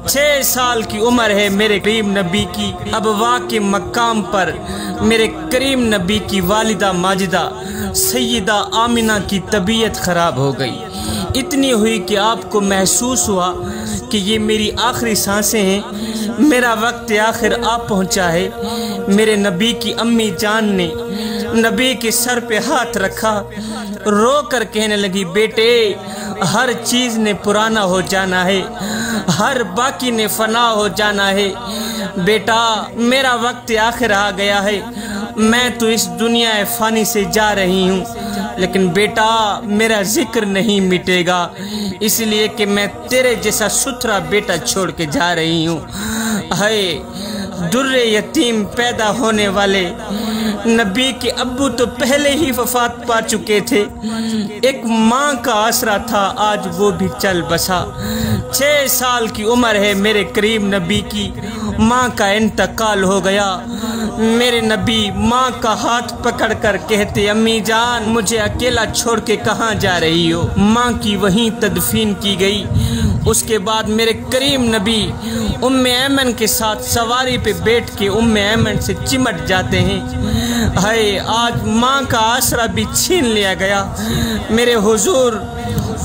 6 साल की उम्र है मेरे करीम नबी की। अब वाक़ मकाम पर मेरे करीम नबी की वालिदा माजिदा सैयदा आमिना की तबीयत ख़राब हो गई। इतनी हुई कि आपको महसूस हुआ कि ये मेरी आखिरी सांसें हैं, मेरा वक्त आखिर आ पहुंचा है। मेरे नबी की अम्मी जान ने नबी के सर पे हाथ रखा, रो कर कहने लगी, बेटे हर चीज़ ने पुराना हो जाना है, हर बाकी ने फना हो जाना है। बेटा मेरा वक्त आखिर आ गया है, मैं तो इस दुनिया फ़ानी से जा रही हूँ, लेकिन बेटा मेरा जिक्र नहीं मिटेगा, इसलिए कि मैं तेरे जैसा सुथरा बेटा छोड़ के जा रही हूँ। है दुर्रे यतीम पैदा होने वाले नबी के अब्बू तो पहले ही वफात पा चुके थे, एक माँ का आसरा था, आज वो भी चल बसा। 6 साल की उम्र है मेरे करीम नबी की, माँ का इंतकाल हो गया। मेरे नबी माँ का हाथ पकड़ कर कहते, अम्मी जान मुझे अकेला छोड़ के कहाँ जा रही हो। माँ की वहीं तदफीन की गई। उसके बाद मेरे करीम नबी उम्मे ऐमन के साथ सवारी पे बैठ के उम्मे ऐमन से चिमट जाते हैं। हाय आज माँ का आसरा भी छीन लिया गया। मेरे हुजूर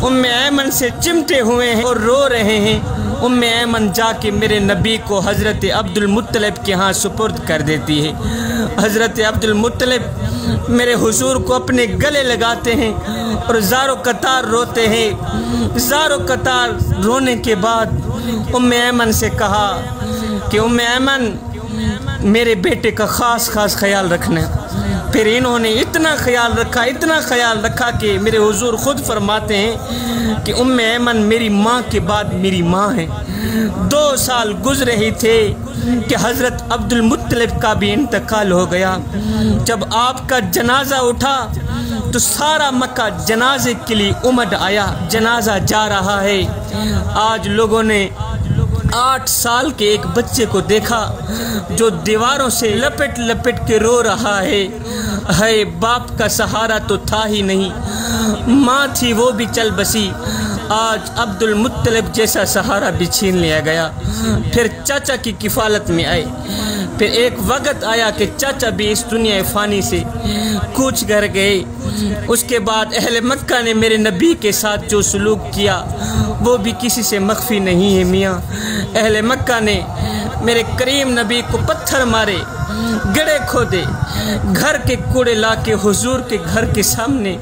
उम्मे ऐमन से चिमटे हुए हैं और रो रहे हैं। उम्मे ऐमन जाके मेरे नबी को हज़रत अब्दुल मुत्तलिब के यहाँ सुपुर्द कर देती है। हज़रत अब्दुल मुत्तलिब मेरे हुजूर को अपने गले लगाते हैं और ज़ारो कतार रोते हैं। ज़ारो कतार रोने के बाद उम्मे ऐमन से कहा कि उम्मे ऐमन मेरे बेटे का ख़ास ख्याल रखना। फिर इन्होंने इतना ख्याल रखा कि मेरे हुजूर खुद फरमाते हैं कि उम्मे ऐमन मेरी माँ के बाद मेरी माँ है। 2 साल गुजरे ही थे कि हज़रत अब्दुल मुत्तलिब का भी इंतकाल हो गया। जब आपका जनाजा उठा तो सारा मक्का जनाजे के लिए उमड़ आया। जनाजा जा रहा है। आज लोगों ने 8 साल के एक बच्चे को देखा जो दीवारों से लपेट लपेट के रो रहा है। बाप का सहारा तो था ही नहीं, माँ थी वो भी चल बसी। आज अब्दुल मुत्तलिब जैसा सहारा भी छीन लिया गया। फिर चाचा की किफ़ालत में आए। फिर एक वक्त आया कि चाचा भी इस दुनिया फ़ानी से कूच कर गए। उसके बाद अहले मक्का ने मेरे नबी के साथ जो सलूक किया वो भी किसी से मख्फी नहीं है मियाँ। अहले मक्का ने मेरे करीम नबी को पत्थर मारे, गड्ढे खोदे, घर के कूड़े लाके हुजूर के घर के सामने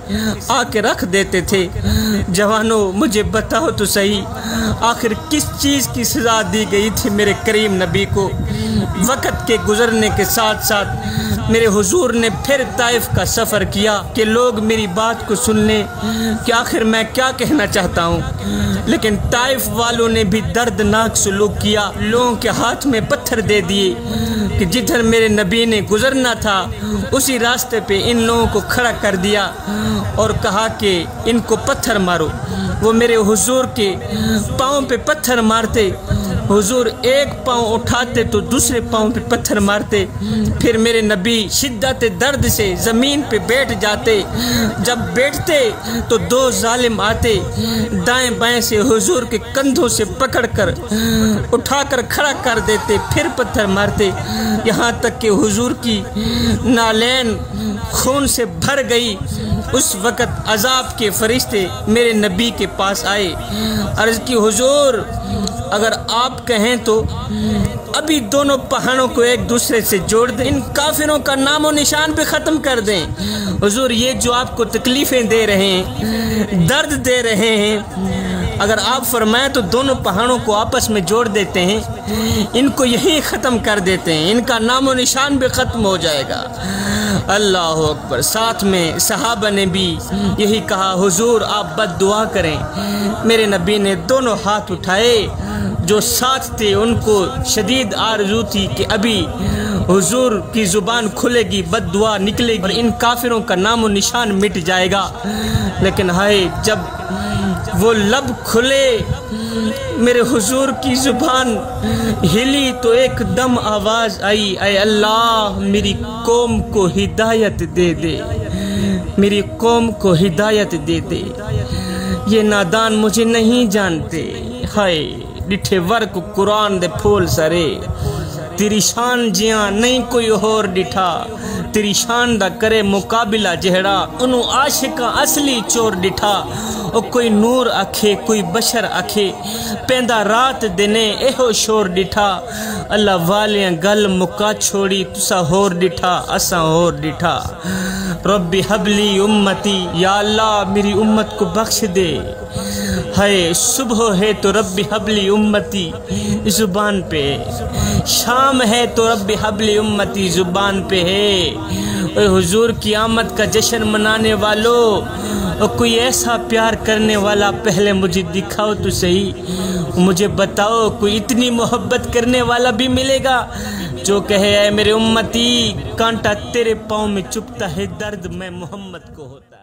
आके रख देते थे। जवानों मुझे बताओ तो सही, आखिर किस चीज़ की सज़ा दी गई थी मेरे करीम नबी को। वक़्त के गुज़रने के साथ साथ मेरे हुजूर ने फिर ताइफ का सफ़र किया कि लोग मेरी बात को सुन लें कि आखिर मैं क्या कहना चाहता हूँ। लेकिन ताइफ वालों ने भी दर्दनाक सलूक किया। लोगों के हाथ में पत्थर दे दिए कि जिधर मेरे नबी ने गुजरना था उसी रास्ते पे इन लोगों को खड़ा कर दिया और कहा कि इनको पत्थर मारो। वो मेरे हुजूर के पाँव पे पत्थर मारते। हुजूर एक पाँव उठाते तो दूसरे पाँव पे पत्थर मारते। फिर मेरे नबी शिद्दत दर्द से ज़मीन पे बैठ जाते। जब बैठते तो 2 जालिम आते, दाएं बाएं से हुजूर के कंधों से पकड़कर उठाकर खड़ा कर देते, फिर पत्थर मारते, यहाँ तक कि हुजूर की नालैन खून से भर गई। उस वक़्त अजाब के फरिश्ते मेरे नबी के पास आए। अर्ज़ की हुजूर अगर आप कहें तो अभी दोनों पहाड़ों को एक दूसरे से जोड़ दें, इन काफिरों का नामो निशान भी ख़त्म कर दें। हुजूर ये जो आपको तकलीफ़ें दे रहे हैं, दर्द दे रहे हैं, अगर आप फरमाएं तो दोनों पहाड़ों को आपस में जोड़ देते हैं, इनको यहीं ख़त्म कर देते हैं, इनका नामो निशान भी ख़त्म हो जाएगा। अल्लाह अकबर। साथ में सहाबा ने भी यही कहा, हुजूर आप बद दुआ करें। मेरे नबी ने दोनों हाथ उठाए। जो साथ थे उनको शदीद आरज़ू थी कि अभी हुजूर की ज़ुबान खुलेगी, बद दुआ निकलेगी और इन काफिरों का नामो निशान मिट जाएगा। लेकिन हाय जब वो लब खुले, मेरे हुजूर की ज़ुबान हिली तो एकदम आवाज़ आई, ऐ अल्लाह मेरी कौम को हिदायत दे दे, मेरी कौम को हिदायत दे दे, ये नादान मुझे नहीं जानते। हाय ڈٹھے ورک قرآن دے پھول سرے تیری شان جیاں نہیں کوئی اور ڈٹھا تیری شان دا کرے مقابلہ جہڑا انہوں عاشقاں اصلی چور ڈٹھا او کوئی نور آکھے کوئی بشر آکھے پیندہ رات دینے ایہو شور ڈٹھا اللہ والیاں گل مکا چھوڑی تسا ہور ڈٹھا اساں ہور ڈٹھا ربی حبلی امتی یا اللہ میری امت کو بخش دے ہے صبح ہے تو ربی حبلی امتی زبان پہ شام ہے تو ربی حبلی امتی زبان پہ ہے اے حضور کی آمد کا جشن منانے والوں کوئی ایسا پیار کرنے والا پہلے مجھے دکھاؤ تو صحیح مجھے بتاؤ کوئی اتنی محبت کرنے والا بھی ملے گا جو کہے اے میرے امتی کانٹا تیرے پاؤں میں چپتا ہے درد میں محمد کو ہوتا